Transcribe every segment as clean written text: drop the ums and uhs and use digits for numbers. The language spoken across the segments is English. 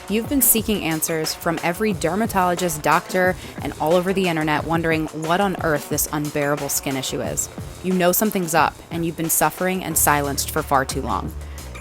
You've been seeking answers from every dermatologist, doctor, and all over the internet, wondering what on earth this unbearable skin issue is. You know something's up, and you've been suffering and silenced for far too long.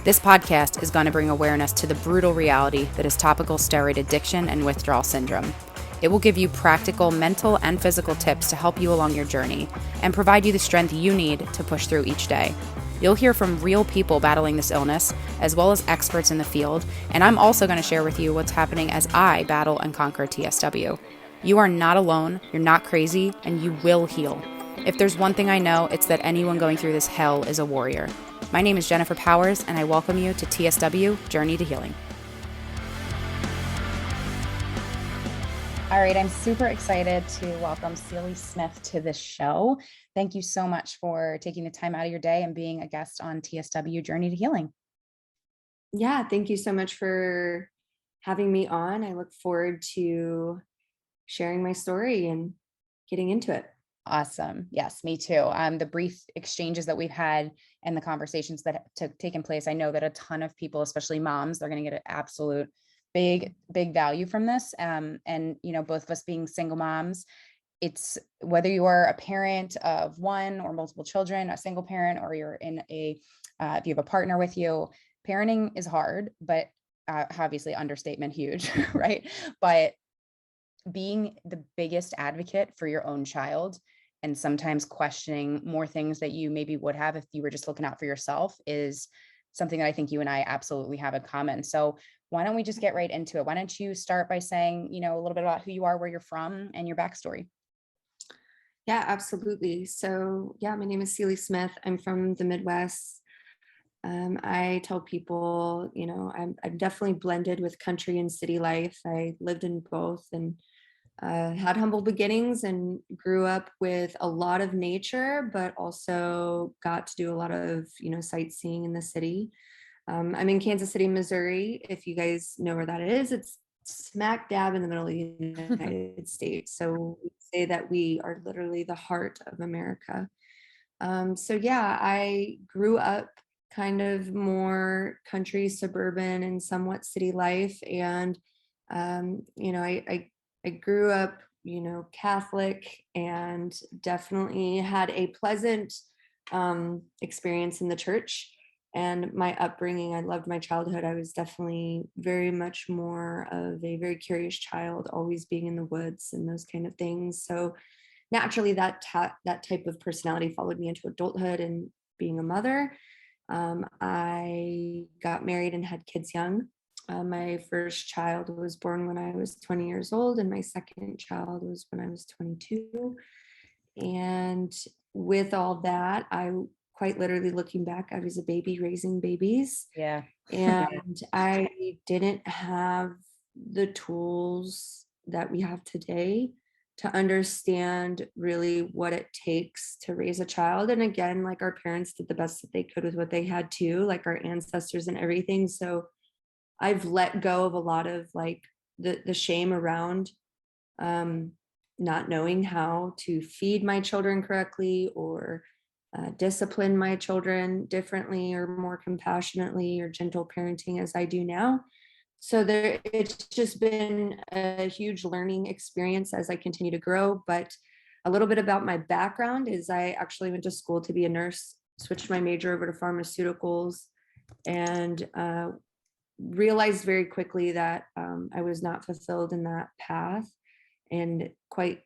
This podcast is going to bring awareness to the brutal reality that is topical steroid addiction and withdrawal syndrome. It will give you practical mental and physical tips to help you along your journey and provide you the strength you need to push through each day. You'll hear from real people battling this illness, as well as experts in the field, and I'm also going to share with you what's happening as I battle and conquer TSW. You are not alone, you're not crazy, and you will heal. If there's one thing I know, it's that anyone going through this hell is a warrior. My name is Jennifer Powers, and I welcome you to TSW Journey to Healing. All right, I'm super excited to welcome Ceally Smith to the show. Thank you so much for taking the time out of your day and being a guest on TSW Journey to Healing. Yeah, thank you so much for having me on. I look forward to sharing my story and getting into it. Awesome. Yes, me too. The brief exchanges that we've had and the conversations that have taken place, I know that a ton of people, especially moms, they're going to get an absolute big value from this. And, you know, both of us being single moms, it's whether you are a parent of one or multiple children, a single parent, or you're in if you have a partner with you, parenting is hard, but obviously understatement, huge, right? But being the biggest advocate for your own child and sometimes questioning more things that you maybe would have if you were just looking out for yourself is something that I think you and I absolutely have in common. So why don't we just get right into it? Why don't you start by saying, you know, a little bit about who you are, where you're from, and your backstory? Yeah, absolutely. So, yeah, my name is Ceally Smith. I'm from the Midwest. I tell people, you know, I'm definitely blended with country and city life. I lived in both and had humble beginnings and grew up with a lot of nature, but also got to do a lot of, you know, sightseeing in the city. I'm in Kansas City, Missouri. If you guys know where that is, it's smack dab in the middle of the United States. So we say that we are literally the heart of America. So yeah, I grew up kind of more country, suburban, and somewhat city life. And you know, I grew up, you know, Catholic, and definitely had a pleasant experience in the church. And my upbringing, I loved my childhood. I was definitely very much more of a very curious child, always being in the woods and those kind of things. So naturally, that type of personality followed me into adulthood and being a mother. I got married and had kids young. My first child was born when I was 20 years old, and my second child was when I was 22. And with all that, I quite literally looking back, I was a baby raising babies. Yeah. And I didn't have the tools that we have today to understand really what it takes to raise a child. And again, like our parents did the best that they could with what they had too, like our ancestors and everything. So I've let go of a lot of like the shame around um, not knowing how to feed my children correctly, or discipline my children differently or more compassionately, or gentle parenting as I do now. So it's just been a huge learning experience as I continue to grow. But a little bit about my background is I actually went to school to be a nurse, switched my major over to pharmaceuticals, and realized very quickly that I was not fulfilled in that path. And quite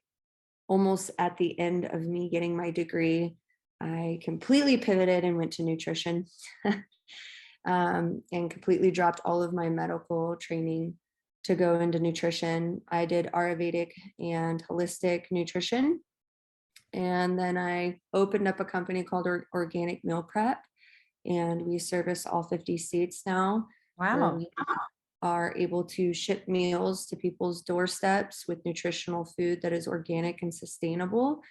almost at the end of me getting my degree, I completely pivoted and went to nutrition. And completely dropped all of my medical training to go into nutrition. I did Ayurvedic and holistic nutrition. And then I opened up a company called Organic Meal Prep. And we service all 50 states now, where Wow. we are able to ship meals to people's doorsteps with nutritional food that is organic and sustainable.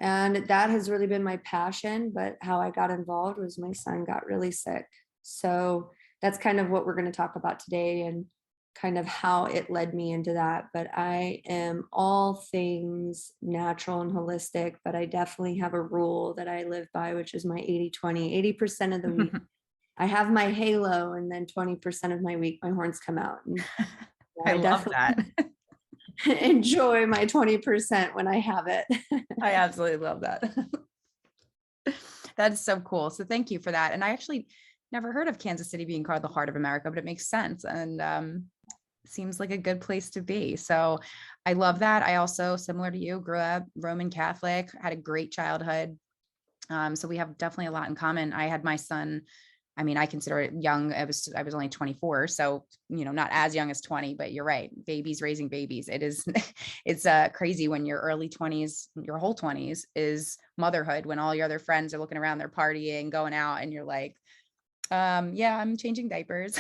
And that has really been my passion. But how I got involved was my son got really sick. So that's kind of what we're going to talk about today, and kind of how it led me into that. But I am all things natural and holistic, but I definitely have a rule that I live by, which is my 80-20. 80% of the week I have my halo, and then 20% of my week, my horns come out. And I I love that. definitely enjoy my 20% when I have it. I absolutely love that. That's so cool. So thank you for that. And I actually never heard of Kansas City being called the heart of America, but it makes sense. And seems like a good place to be. So I love that. I also, similar to you, grew up Roman Catholic, had a great childhood. So we have definitely a lot in common. I had my son, I mean, I consider it young. I was only 24. So, not as young as 20, but you're right. Babies raising babies. It is, it's crazy when your early 20s, your whole 20s is motherhood, when all your other friends are looking around, they're partying, going out, and you're like, yeah, I'm changing diapers.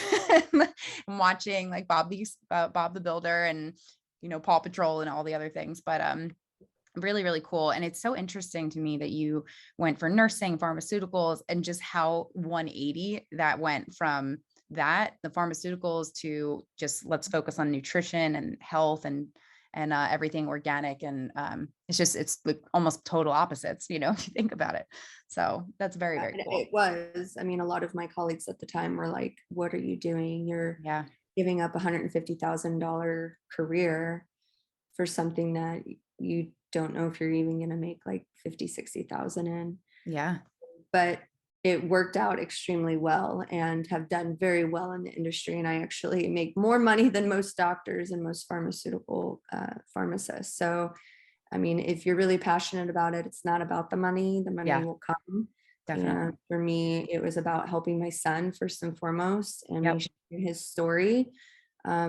I'm watching like Bob the Builder, and, Paw Patrol and all the other things. But, really, really cool. And it's so interesting to me that you went for nursing, pharmaceuticals, and just how 180 that went from the pharmaceuticals, to just let's focus on nutrition and health and everything organic. And it's like almost total opposites, if you think about it. So that's very, very cool. It was, I mean, a lot of my colleagues at the time were like, what are you doing? You're Yeah. giving up $150,000 career for something that you don't know if you're even going to make like 50, 60,000 in. Yeah. But it worked out extremely well, and have done very well in the industry. And I actually make more money than most doctors and most pharmaceutical pharmacists. So, I mean, if you're really passionate about it, it's not about the money Yeah, will come. definitely. And for me, it was about helping my son first and foremost, and Yep. me sharing his story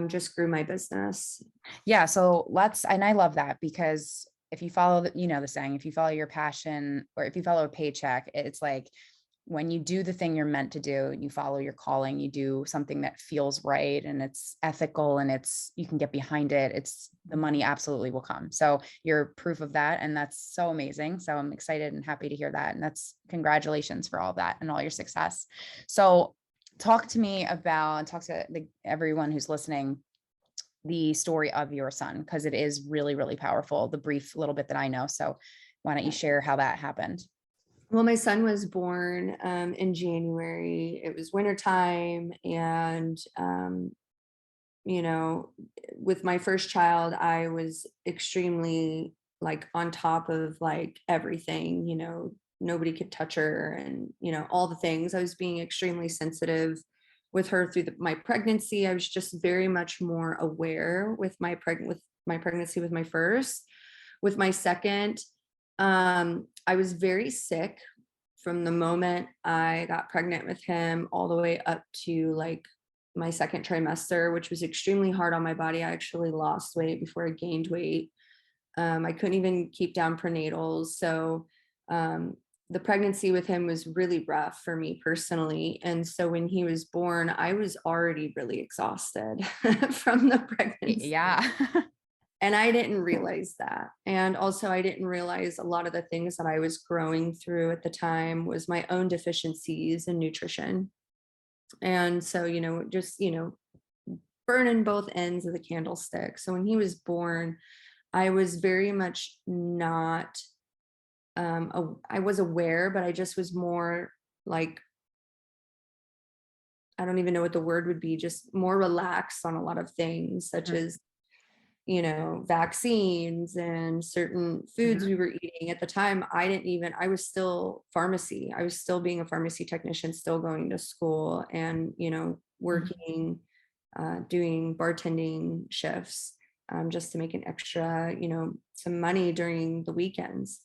just grew my business. Yeah. So and I love that, because if you follow the saying, if you follow your passion, or if you follow a paycheck, it's like, when you do the thing you're meant to do, you follow your calling, you do something that feels right and it's ethical and you can get behind it. The money absolutely will come. So you're proof of that. And that's so amazing. So I'm excited and happy to hear that. And congratulations for all of that and all your success. So talk to me about, talk to everyone who's listening, the story of your son, because it is really, really powerful, the brief little bit that I know. So why don't you share how that happened? Well, my son was born in January. It was wintertime. And, you know, with my first child, I was extremely like on top of like everything, nobody could touch her, and, all the things. I was being extremely sensitive with her through my pregnancy. I was just very much more aware with my pregnancy with my first. With my second, I was very sick from the moment I got pregnant with him all the way up to like my second trimester, which was extremely hard on my body. I actually lost weight before I gained weight. I couldn't even keep down prenatals. So the pregnancy with him was really rough for me personally. And so when he was born, I was already really exhausted from the pregnancy. Yeah. And I didn't realize that. And also I didn't realize a lot of the things that I was growing through at the time was my own deficiencies in nutrition. And so, just, burning both ends of the candlestick. So when he was born, I was very much not, I was aware, but I just was more like, I don't even know what the word would be, just more relaxed on a lot of things, such as vaccines and certain foods we were eating. At the time, I was still pharmacy. I was still being a pharmacy technician, still going to school, and, working, doing bartending shifts, just to make an extra, some money during the weekends.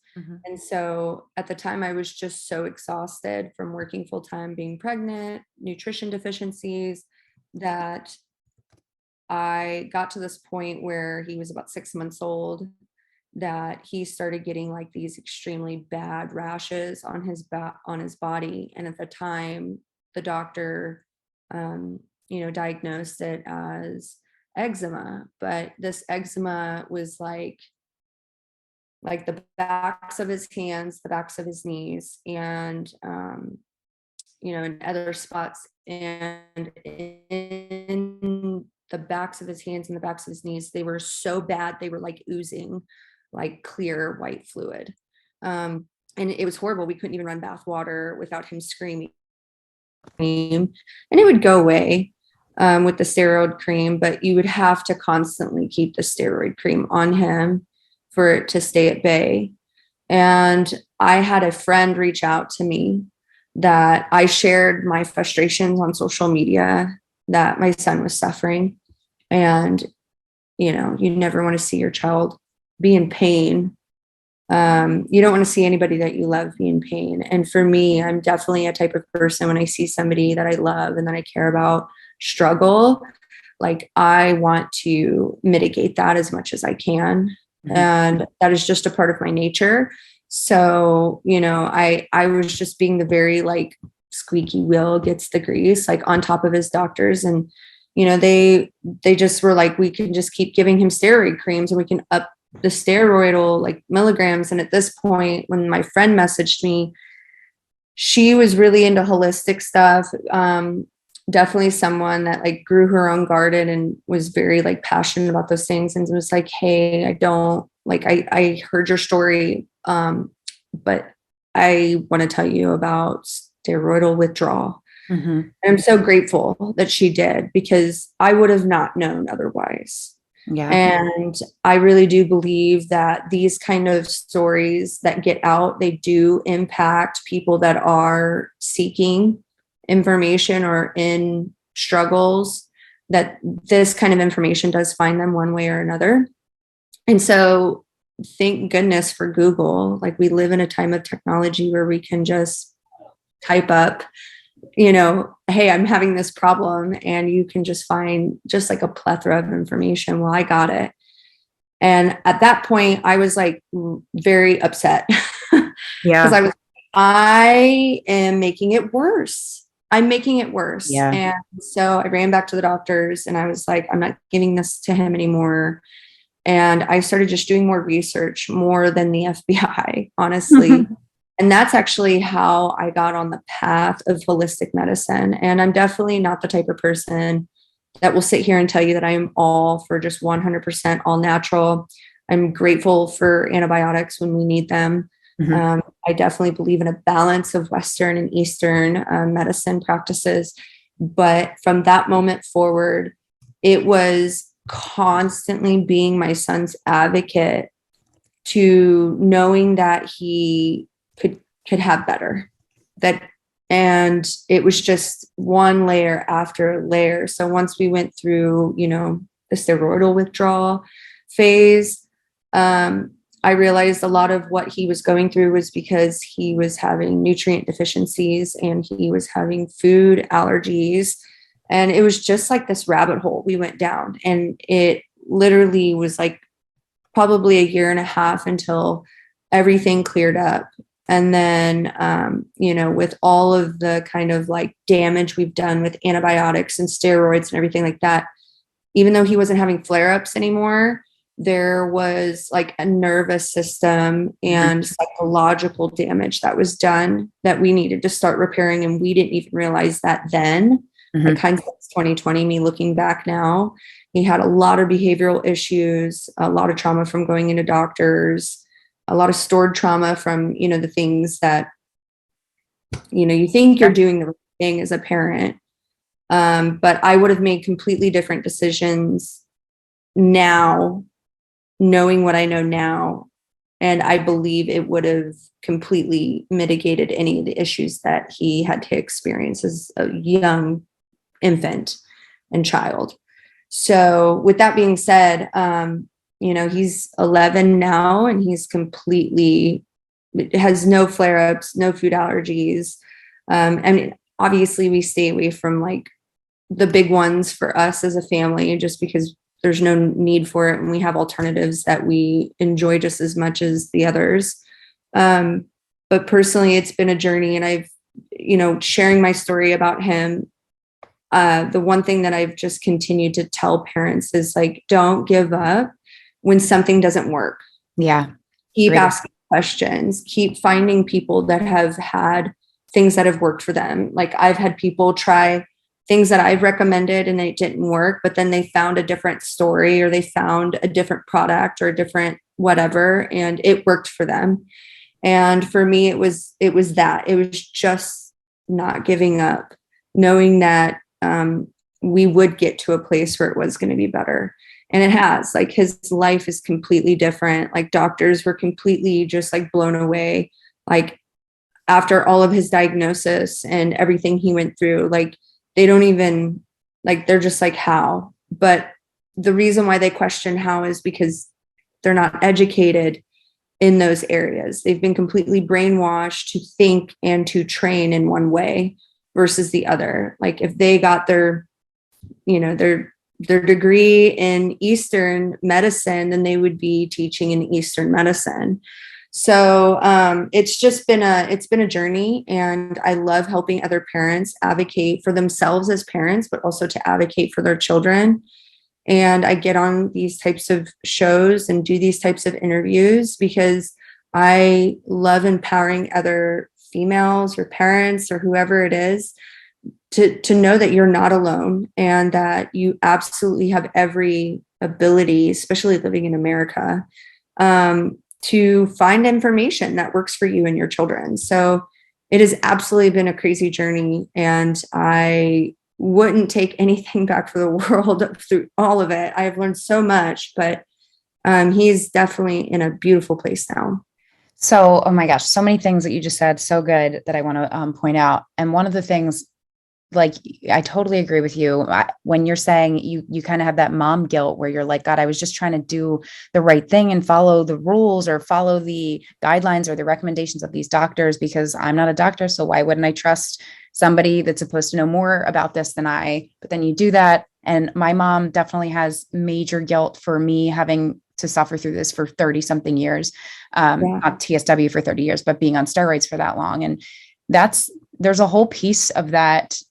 And so at the time, I was just so exhausted from working full time, being pregnant, nutrition deficiencies, that I got to this point where he was about 6 months old, that he started getting like these extremely bad rashes on his body. And at the time, the doctor, diagnosed it as eczema. But this eczema was like the backs of his hands, the backs of his knees, and in other spots, and in the backs of his hands and the backs of his knees, they were so bad, they were like oozing like clear white fluid. And it was horrible. We couldn't even run bath water without him screaming. cream, and it would go away with the steroid cream, but you would have to constantly keep the steroid cream on him for it to stay at bay. And I had a friend reach out to me that I shared my frustrations on social media that my son was suffering. And, you know, you never want to see your child be in pain. You don't want to see anybody that you love be in pain. And for me, I'm definitely a type of person, when I see somebody that I love and that I care about struggle, like I want to mitigate that as much as I can. Mhm. And that is just a part of my nature. So, you know, I was just being the very like squeaky wheel gets the grease, like on top of his doctors. And, you know, they just were like, we can just keep giving him steroid creams and we can up the steroidal like milligrams. And at this point, when my friend messaged me, she was really into holistic stuff. Definitely someone that like grew her own garden and was very like passionate about those things. And it was like, hey, I don't like, I heard your story. But I want to tell you about steroidal withdrawal. Mhm. And I'm so grateful that she did, because I would have not known otherwise. Yeah. And I really do believe that these kind of stories that get out, they do impact people that are seeking information or in struggles, that this kind of information does find them one way or another. And so thank goodness for Google. Like, we live in a time of technology where we can just type up, you know, hey, I'm having this problem, and you can just find just like a plethora of information. Well, I got it. And at that point, I was like very upset because I am making it worse. I'm making it worse. Yeah. And so I ran back to the doctors and I was like, I'm not giving this to him anymore. And I started just doing more research, more than the FBI, honestly. And that's actually how I got on the path of holistic medicine. And I'm definitely not the type of person that will sit here and tell you that I am all for just 100% all natural. I'm grateful for antibiotics when we need them. Mhm. I definitely believe in a balance of Western and Eastern medicine practices. But from that moment forward, it was constantly being my son's advocate, to knowing that he could have better, and it was just one layer after layer. So once we went through, you know, the steroidal withdrawal phase, I realized a lot of what he was going through was because he was having nutrient deficiencies and he was having food allergies. And it was just like this rabbit hole we went down. And it literally was like probably a year and a half until everything cleared up. And then, you know, with all of the kind of like damage we've done with antibiotics and steroids and everything like that, even though he wasn't having flare-ups anymore, there was like a nervous system and psychological damage that was done that we needed to start repairing. And we didn't even realize that then. Like hindsight's 2020, me looking back now, he had a lot of behavioral issues, a lot of trauma from going into doctors, a lot of stored trauma from, you know, the things that, you know, you think you're doing the right thing as a parent. But I would have made completely different decisions now, knowing what I know now. And I believe it would have completely mitigated any of the issues that he had to experience as a young infant and child. So with that being said, you know, he's 11 now and he's completely has no flare-ups, no food allergies. I mean, obviously we stay away from like the big ones for us as a family, just because there's no need for it. And we have alternatives that we enjoy just as much as the others. But personally, it's been a journey, and I've, you know, sharing my story about him. The one thing that I've just continued to tell parents is like, don't give up when something doesn't work. Yeah. Keep asking questions, keep finding people that have had things that have worked for them. Like, I've had people try things that I've recommended and it didn't work, but then they found a different story, or they found a different product or a different whatever, and it worked for them. And for me, it was just not giving up. knowing that we would get to a place where it was going to be better. And it has. Like, his life is completely different. Like, doctors were completely just like blown away. Like, after all of his diagnosis and everything he went through, like, they don't even, like, they're just like, how? But the reason why they question how is because they're not educated in those areas. They've been completely brainwashed to think and to train in one way versus the other. Like, if they got their, you know, their degree in Eastern medicine, then they would be teaching in Eastern medicine. So it's been a journey, and I love helping other parents advocate for themselves as parents, but also to advocate for their children. And I get on these types of shows and do these types of interviews because I love empowering other females or parents or whoever it is to know that you're not alone, and that you absolutely have every ability, especially living in America, to find information that works for you and your children. So it has absolutely been a crazy journey, and I wouldn't take anything back for the world through all of it. I've learned so much, but he's definitely in a beautiful place now. So, oh my gosh, so many things that you just said, so good, that I want to point out. And one of the things, like, I totally agree with you. When you're saying you kind of have that mom guilt where you're like, God, I was just trying to do the right thing and follow the rules or follow the guidelines or the recommendations of these doctors, because I'm not a doctor. So why wouldn't I trust somebody that's supposed to know more about this than I? But then you do that. And my mom definitely has major guilt for me having to suffer through this for 30 something years, not TSW for 30 years, but being on steroids for that long. And there's a whole piece of that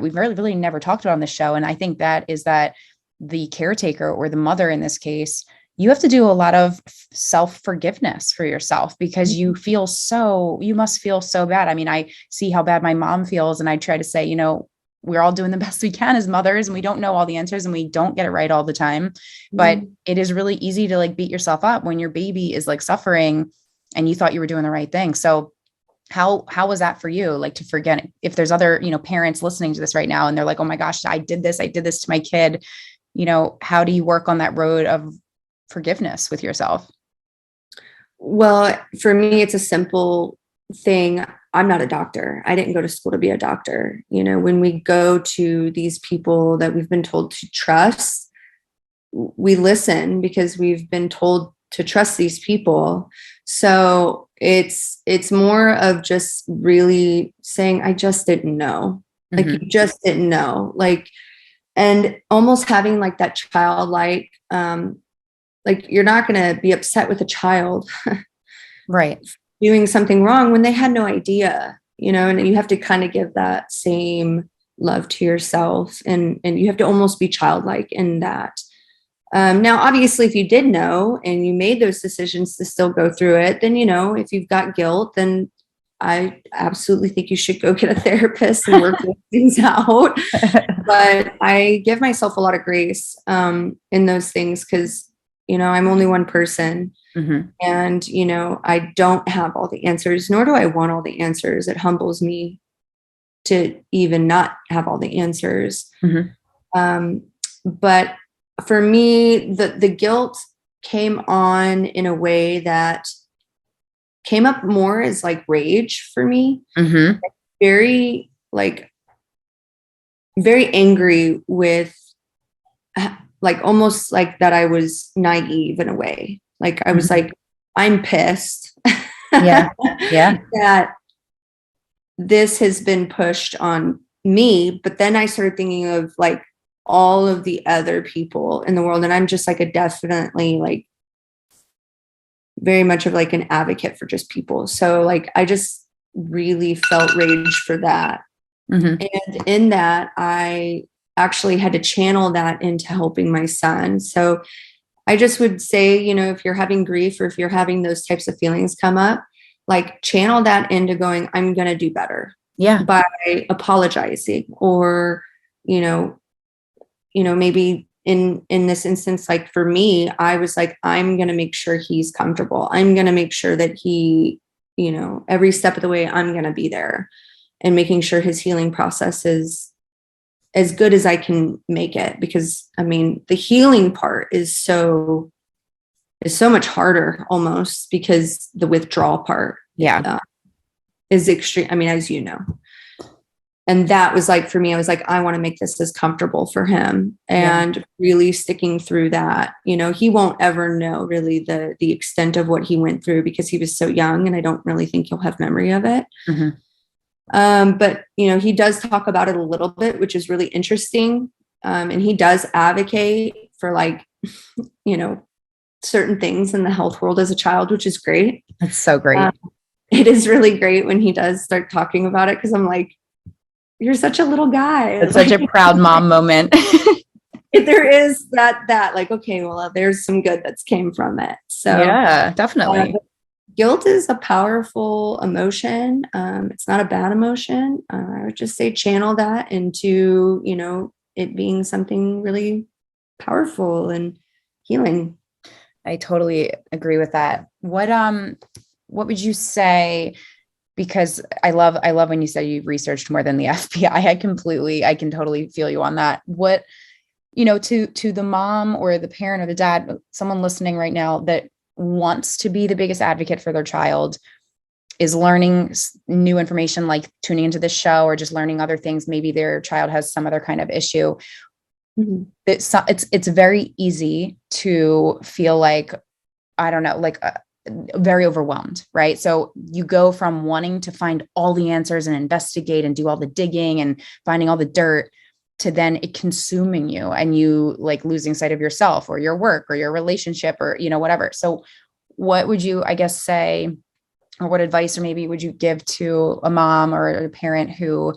we've really never talked about on the show. And I think that is that the caretaker, or the mother in this case, you have to do a lot of self-forgiveness for yourself, because you must feel so bad. I mean, I see how bad my mom feels, and I try to say, you know, we're all doing the best we can as mothers, and we don't know all the answers, and we don't get it right all the time. But it is really easy to like beat yourself up when your baby is like suffering and you thought you were doing the right thing. So how was that for you? Like, to forget, if there's other, you know, parents listening to this right now and they're like, oh my gosh, I did this to my kid, you know, how do you work on that road of forgiveness with yourself? Well, for me, it's a simple thing. I'm not a doctor. I didn't go to school to be a doctor. You know, when we go to these people that we've been told to trust, we listen because we've been told to trust these people. So it's more of just really saying, I just didn't know. Like, you just didn't know. Like, and almost having like that childlike, like, you're not going to be upset with a child Right. doing something wrong when they had no idea, you know, and you have to kind of give that same love to yourself, and you have to almost be childlike in that. Now, obviously, if you did know and you made those decisions to still go through it, then, you know, if you've got guilt, then I absolutely think you should go get a therapist and work things out. But I give myself a lot of grace in those things, because, you know, I'm only one person. And, you know, I don't have all the answers, nor do I want all the answers. It humbles me to even not have all the answers. But for me, the guilt came on in a way that came up more as like rage for me. Very, like, very angry with, like, almost like that I was naive in a way. Like, I was like, I'm pissed. Yeah. That this has been pushed on me. But then I started thinking of like all of the other people in the world. And I'm just like a definitely like very much of like an advocate for just people. So like, I just really felt rage for that. And in that, I actually had to channel that into helping my son. So I just would say, you know, if you're having grief or if you're having those types of feelings come up, like, channel that into going, I'm going to do better. By apologizing, or, you know, maybe in this instance, like for me, I was like, I'm going to make sure he's comfortable. I'm going to make sure that he, you know, every step of the way, I'm going to be there. and making sure his healing process is as good as I can make it. Because I mean, the healing part is so much harder almost, because the withdrawal part is extreme. I mean, as you know, and that was like, for me, I was like, I want to make this as comfortable for him, and really sticking through that. You know, he won't ever know really the extent of what he went through, because he was so young, and I don't really think he'll have memory of it. But, you know, he does talk about it a little bit, which is really interesting. And he does advocate for, like, you know, certain things in the health world as a child, which is great. That's so great. It is really great when he does start talking about it, because I'm like, you're such a little guy. It's such a proud mom moment. There is that like, okay, well, there's some good that's came from it. So yeah, definitely. Guilt is a powerful emotion. It's not a bad emotion. I would just say channel that into, you know, it being something really powerful and healing. I totally agree with that. What would you say? Because I love when you said you've researched more than the FBI. I can totally feel you on that. What, you know, to the mom or the parent or the dad, someone listening right now that wants to be the biggest advocate for their child, is learning new information, like tuning into this show or just learning other things. Maybe their child has some other kind of issue. It's very easy to feel like, I don't know, like very overwhelmed, right? So you go from wanting to find all the answers and investigate and do all the digging and finding all the dirt, to then it consuming you, and you like losing sight of yourself or your work or your relationship or, you know, whatever. So what would you, I guess, say, or what advice or maybe would you give to a mom or a parent who,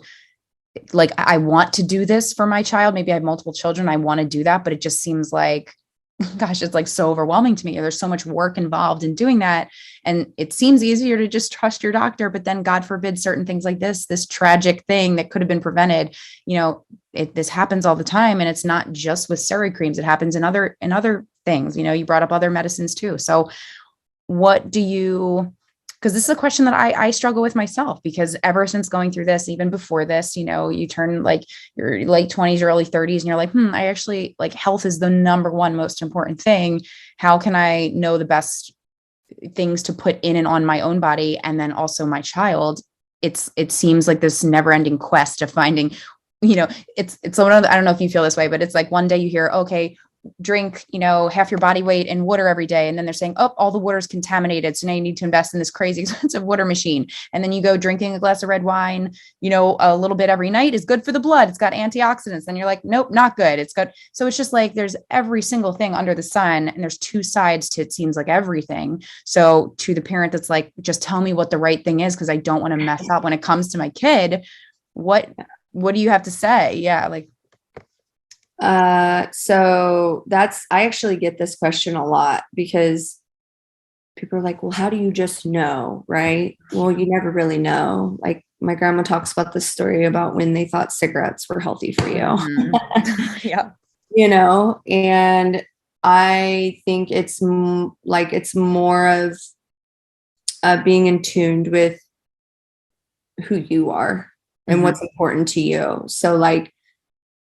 like, I want to do this for my child. Maybe I have multiple children. I want to do that, but it just seems like, gosh, it's like so overwhelming to me. There's so much work involved in doing that. And it seems easier to just trust your doctor, but then God forbid certain things like this tragic thing that could have been prevented, you know, this happens all the time. And it's not just with steroid creams. It happens in other things. You know, you brought up other medicines too. So what do you, because this is a question that I struggle with myself, because ever since going through this, even before this, you know, you turn like your late 20s, your early 30s, and you're like, I actually, like, health is the number one most important thing. How can I know the best things to put in and on my own body, and then also my child? It seems like this never ending quest of finding, you know, it's one of the, I don't know if you feel this way, but it's like one day you hear, okay, drink, you know, half your body weight in water every day. And then they're saying, oh, all the water is contaminated. So now you need to invest in this crazy expensive water machine. And then you go drinking a glass of red wine, you know, a little bit every night is good for the blood. It's got antioxidants. And you're like, nope, not good. It's good. So it's just like, there's every single thing under the sun, and there's two sides to, it seems like, everything. So to the parent that's like, just tell me what the right thing is, because I don't want to mess up when it comes to my kid. What do you have to say? Yeah. Like, so I actually get this question a lot, because people are like, well, how do you just know? Right. Well, you never really know. Like, my grandma talks about this story about when they thought cigarettes were healthy for you. Yeah. You know, and I think it's more of being in tune with who you are and what's important to you. So, like,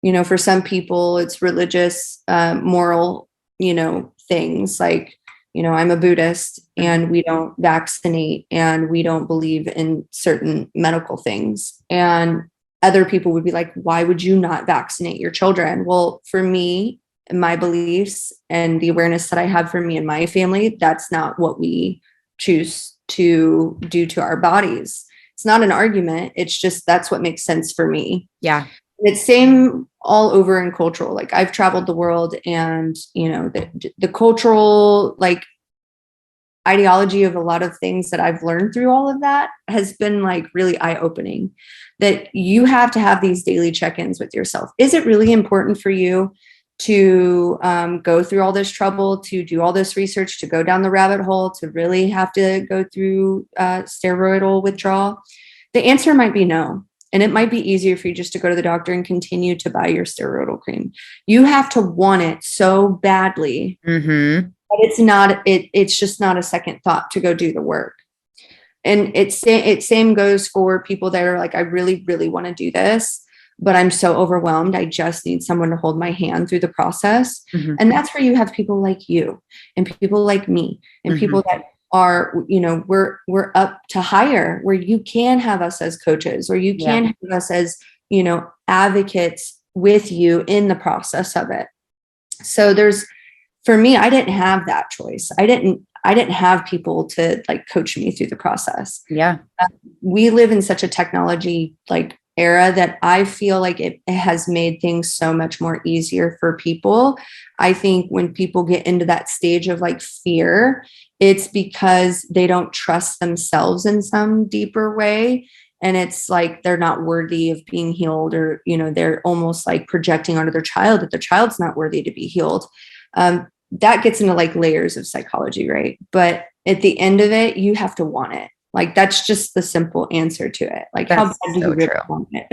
you know, for some people it's religious, moral, you know, things like, you know, I'm a Buddhist and we don't vaccinate and we don't believe in certain medical things. And other people would be like, why would you not vaccinate your children? Well, for me, my beliefs and the awareness that I have for me and my family, that's not what we choose to do to our bodies. It's not an argument. It's just, that's what makes sense for me. Yeah. It's same all over in cultural. Like, I've traveled the world, and, you know, the cultural, like, ideology of a lot of things that I've learned through all of that has been like really eye-opening, that you have to have these daily check-ins with yourself. Is it really important for you to go through all this trouble, to do all this research, to go down the rabbit hole, to really have to go through steroidal withdrawal? The answer might be no. And it might be easier for you just to go to the doctor and continue to buy your steroidal cream. You have to want it so badly. But it's just not a second thought to go do the work. And it same goes for people that are like, I really, really want to do this, but I'm so overwhelmed. I just need someone to hold my hand through the process. Mm-hmm. And that's where you have people like you and people like me and people that are, you know, we're up to hire, where you can have us as coaches, or you can have us as, you know, advocates with you in the process of it. So for me, I didn't have that choice. I didn't have people to like coach me through the process. Yeah. We live in such a technology like era that I feel like it has made things so much more easier for people. I think when people get into that stage of like fear, it's because they don't trust themselves in some deeper way. And it's like they're not worthy of being healed, or, you know, they're almost like projecting onto their child that their child's not worthy to be healed. That gets into like layers of psychology, right? But at the end of it, you have to want it. Like, that's just the simple answer to it. Like, That's how bad do you really want it?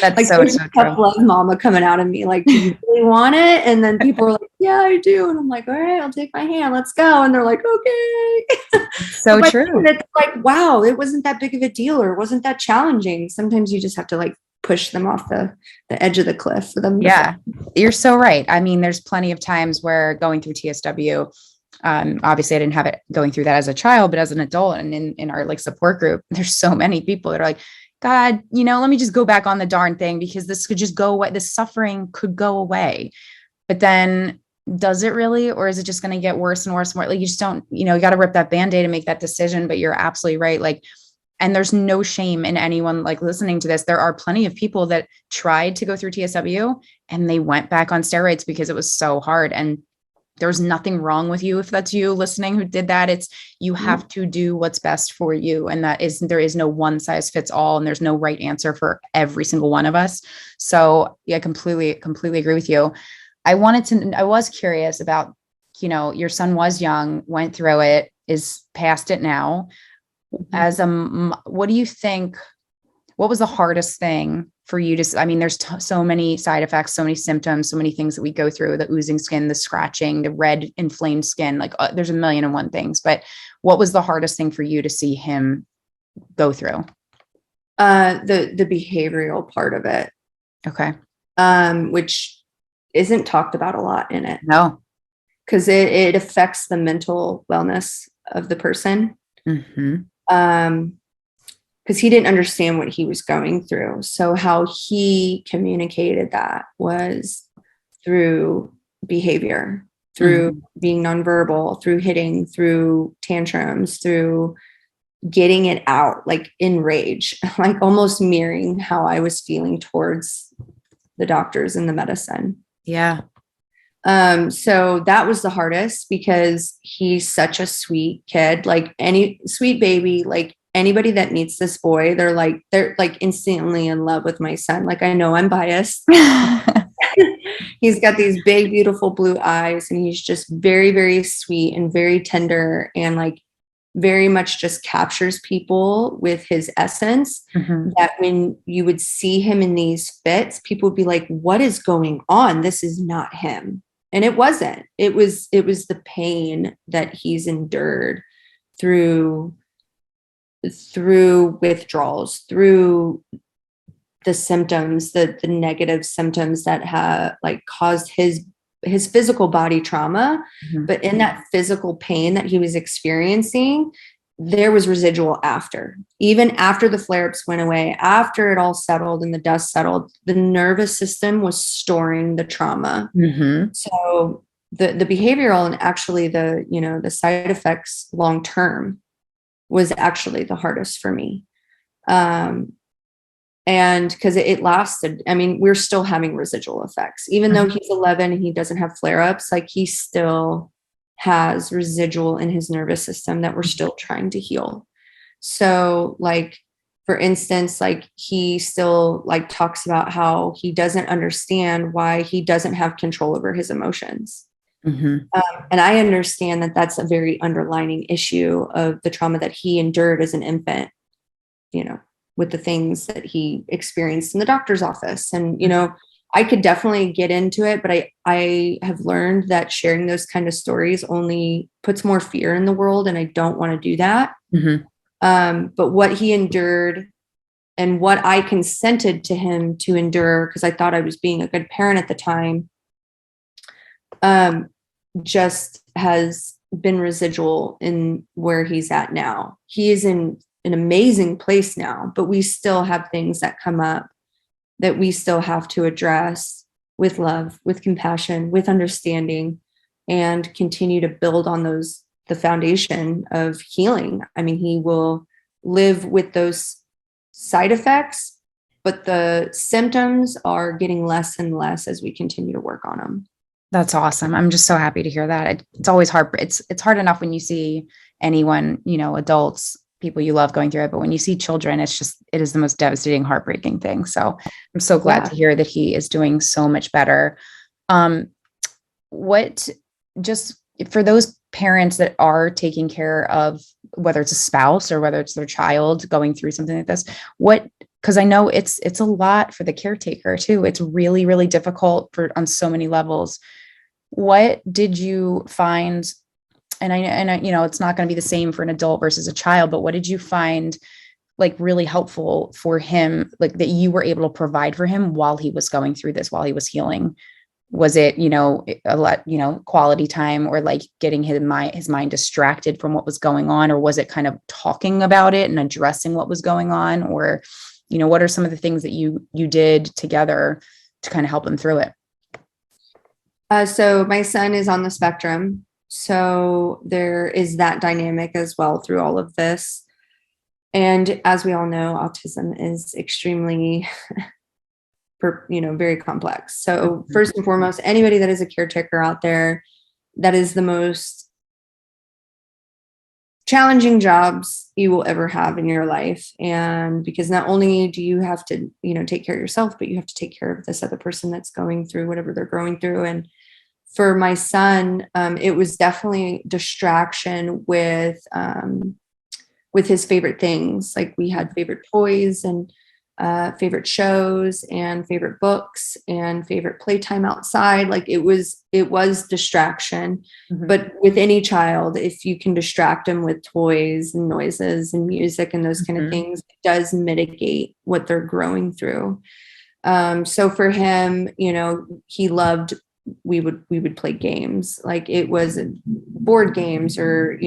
That's like, so there's a tough true. love mama coming out of me. Like, do you really want it? And then people are like, yeah, I do. And I'm like, all right, I'll take my hand. Let's go. And they're like, okay. So true. It's like, wow, it wasn't that big of a deal, or it wasn't that challenging. Sometimes you just have to like push them off the edge of the cliff for them. Yeah, you're so right. I mean, there's plenty of times where going through TSW, obviously I didn't have it going through that as a child, but as an adult and in our like support group, there's so many people that are like, God, you know, let me just go back on the darn thing, because this could just go away. This suffering could go away. But then does it really, or is it just going to get worse and worse and worse? Like, you just don't, you know, you got to rip that Band-Aid and make that decision. But you're absolutely right. Like, and there's no shame in anyone like listening to this. There are plenty of people that tried to go through TSW and they went back on steroids because it was so hard. And there's nothing wrong with you if that's you listening who did that. It's, you have to do what's best for you. And that is, there is no one size fits all, and there's no right answer for every single one of us. So yeah, completely agree with you. I was curious about, you know, your son was young, went through it, is past it now. As what do you think, what was the hardest thing for you to, I mean, there's so many side effects, so many symptoms, so many things that we go through, the oozing skin, the scratching, the red inflamed skin, like there's a million and one things, but what was the hardest thing for you to see him go through? The behavioral part of it. Okay. Which isn't talked about a lot in it. No. Because it affects the mental wellness of the person. Because he didn't understand what he was going through. So how he communicated that was through behavior, through being nonverbal, through hitting, through tantrums, through getting it out, like in rage, like almost mirroring how I was feeling towards the doctors and the medicine. Yeah. So that was the hardest, because he's such a sweet kid, like any sweet baby, like anybody that meets this boy, they're like instantly in love with my son. Like, I know I'm biased. He's got these big, beautiful blue eyes, and he's just very, very sweet and very tender, and like very much just captures people with his essence. That when you would see him in these fits, people would be like, what is going on? This is not him. And it wasn't. It was the pain that he's endured through withdrawals, through the symptoms, the negative symptoms that have like caused his physical body trauma. But in that physical pain that he was experiencing, there was residual after. Even after the flare-ups went away, after it all settled and the dust settled, the nervous system was storing the trauma. So the behavioral and actually the side effects long term was actually the hardest for me. And because it lasted, I mean, we're still having residual effects, even though he's 11 and he doesn't have flare-ups, like he still has residual in his nervous system that we're still trying to heal. So like, for instance, like he still like talks about how he doesn't understand why he doesn't have control over his emotions. And I understand that that's a very underlining issue of the trauma that he endured as an infant, you know, with the things that he experienced in the doctor's office. And, you know, I could definitely get into it, but I have learned that sharing those kind of stories only puts more fear in the world. And I don't want to do that. But what he endured and what I consented to him to endure, because I thought I was being a good parent at the time, just has been residual in where he's at now. He is in an amazing place now, but we still have things that come up that we still have to address with love, with compassion, with understanding, and continue to build on the foundation of healing. I mean, he will live with those side effects, but the symptoms are getting less and less as we continue to work on them. That's awesome. I'm just so happy to hear that. It's always hard. It's hard enough when you see anyone, adults, people you love going through it, but when you see children, it is the most devastating, heartbreaking thing. So I'm so glad to hear that he is doing so much better. What just for those parents that are taking care of, whether it's a spouse or whether it's their child going through something like this, because I know it's a lot for the caretaker too. It's really, really difficult on so many levels. What did you find? And I, it's not going to be the same for an adult versus a child, but what did you find like really helpful for him, like that you were able to provide for him while he was going through this, while he was healing? Was it, a lot, quality time, or like getting his mind distracted from what was going on? Or was it kind of talking about it and addressing what was going on? Or, what are some of the things that you did together to kind of help him through it? So my son is on the spectrum. So there is that dynamic as well through all of this. And as we all know, autism is extremely, very complex. So first and foremost, anybody that is a caretaker out there, that is the most challenging jobs you will ever have in your life. And because not only do you have to, take care of yourself, but you have to take care of this other person that's going through whatever they're going through. And for my son, it was definitely distraction with his favorite things. Like we had favorite toys and favorite shows and favorite books and favorite playtime outside. Like it was distraction. Mm-hmm. But with any child, if you can distract them with toys and noises and music and those kind of things, it does mitigate what they're growing through. So for him, he loved, we would play games. Like it was board games or,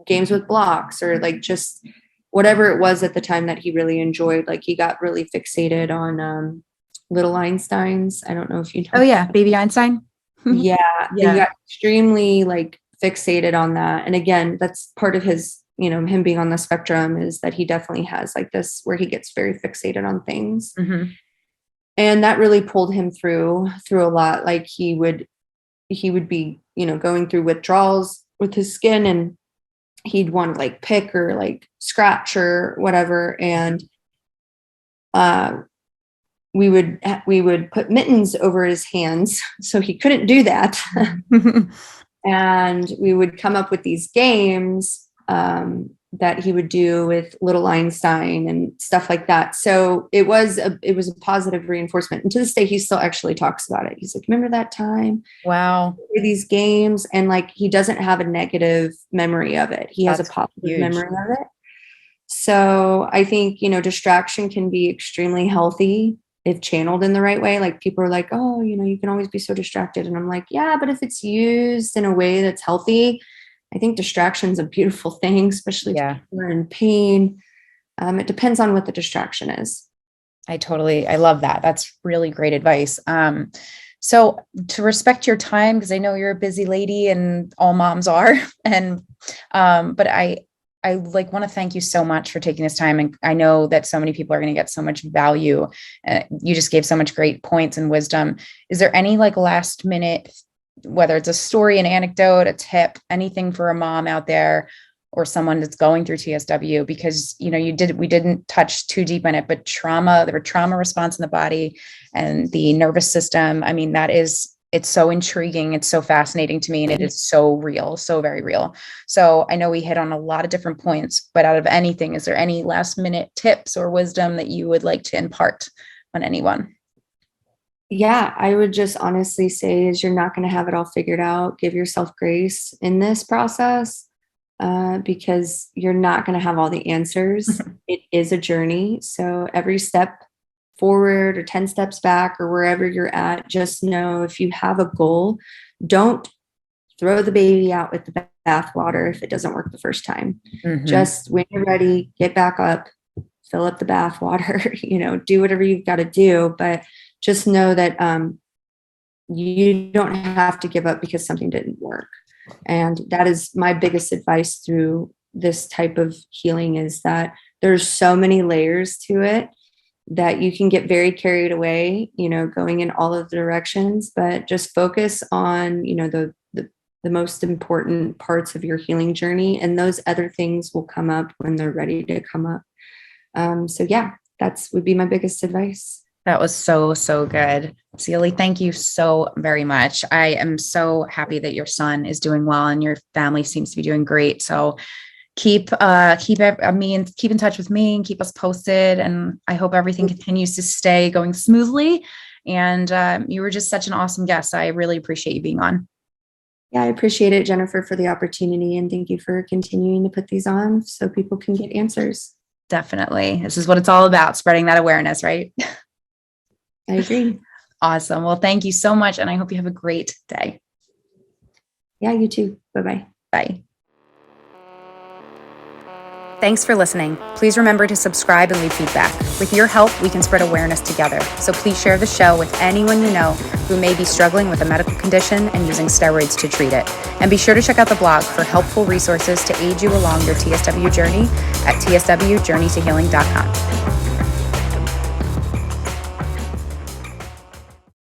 games with blocks or like just whatever it was at the time that he really enjoyed. Like he got really fixated on little Einsteins. I don't know if you know. Oh yeah. Baby Einstein. Yeah. He got extremely like fixated on that. And again, that's part of his, him being on the spectrum, is that he definitely has like this where he gets very fixated on things. Mm-hmm. And that really pulled him through a lot. Like he would be, going through withdrawals with his skin, and he'd want to like pick or like scratch or whatever. And we would put mittens over his hands so he couldn't do that. And we would come up with these games that he would do with little Einstein and stuff like that. So it was a positive reinforcement. And to this day, he still actually talks about it. He's like, remember that time? Wow. These games. And like, he doesn't have a negative memory of it. He has a positive memory of it. So I think, distraction can be extremely healthy if channeled in the right way. Like people are like, oh, you can always be so distracted. And I'm like, yeah, but if it's used in a way that's healthy, I think distraction is a beautiful thing, especially if people are in pain. It depends on what the distraction is. I love that. That's really great advice. So to respect your time, because I know you're a busy lady and all moms are, and, but I like want to thank you so much for taking this time. And I know that so many people are going to get so much value. You just gave so much great points and wisdom. Is there any like last minute, whether it's a story, an anecdote, a tip, anything for a mom out there or someone that's going through TSW? Because, we didn't touch too deep on it, but the trauma response in the body and the nervous system. I mean, it's so intriguing. It's so fascinating to me. And it is so real, so very real. So I know we hit on a lot of different points, but out of anything, is there any last minute tips or wisdom that you would like to impart on anyone? Yeah, I would just honestly say is you're not going to have it all figured out. Give yourself grace in this process. because you're not going to have all the answers. It is a journey. So every step forward or 10 steps back or wherever you're at, just know if you have a goal, don't throw the baby out with the bathwater if it doesn't work the first time. Just when you're ready, get back up, fill up the bathwater, do whatever you've got to do. But just know that you don't have to give up because something didn't work. And that is my biggest advice through this type of healing, is that there's so many layers to it that you can get very carried away, going in all of the directions, but just focus on, the most important parts of your healing journey. And those other things will come up when they're ready to come up. So yeah, that's would be my biggest advice. That was so, so good. Ceally, thank you so very much. I am so happy that your son is doing well and your family seems to be doing great. So keep in touch with me and keep us posted. And I hope everything continues to stay going smoothly. And you were just such an awesome guest. I really appreciate you being on. Yeah, I appreciate it, Jennifer, for the opportunity. And thank you for continuing to put these on so people can get answers. Definitely. This is what it's all about, spreading that awareness, right? I agree. Awesome. Well, thank you so much. And I hope you have a great day. Yeah, you too. Bye-bye. Bye. Thanks for listening. Please remember to subscribe and leave feedback. With your help, we can spread awareness together. So please share the show with anyone you know who may be struggling with a medical condition and using steroids to treat it. And be sure to check out the blog for helpful resources to aid you along your TSW journey at tswjourneytohealing.com.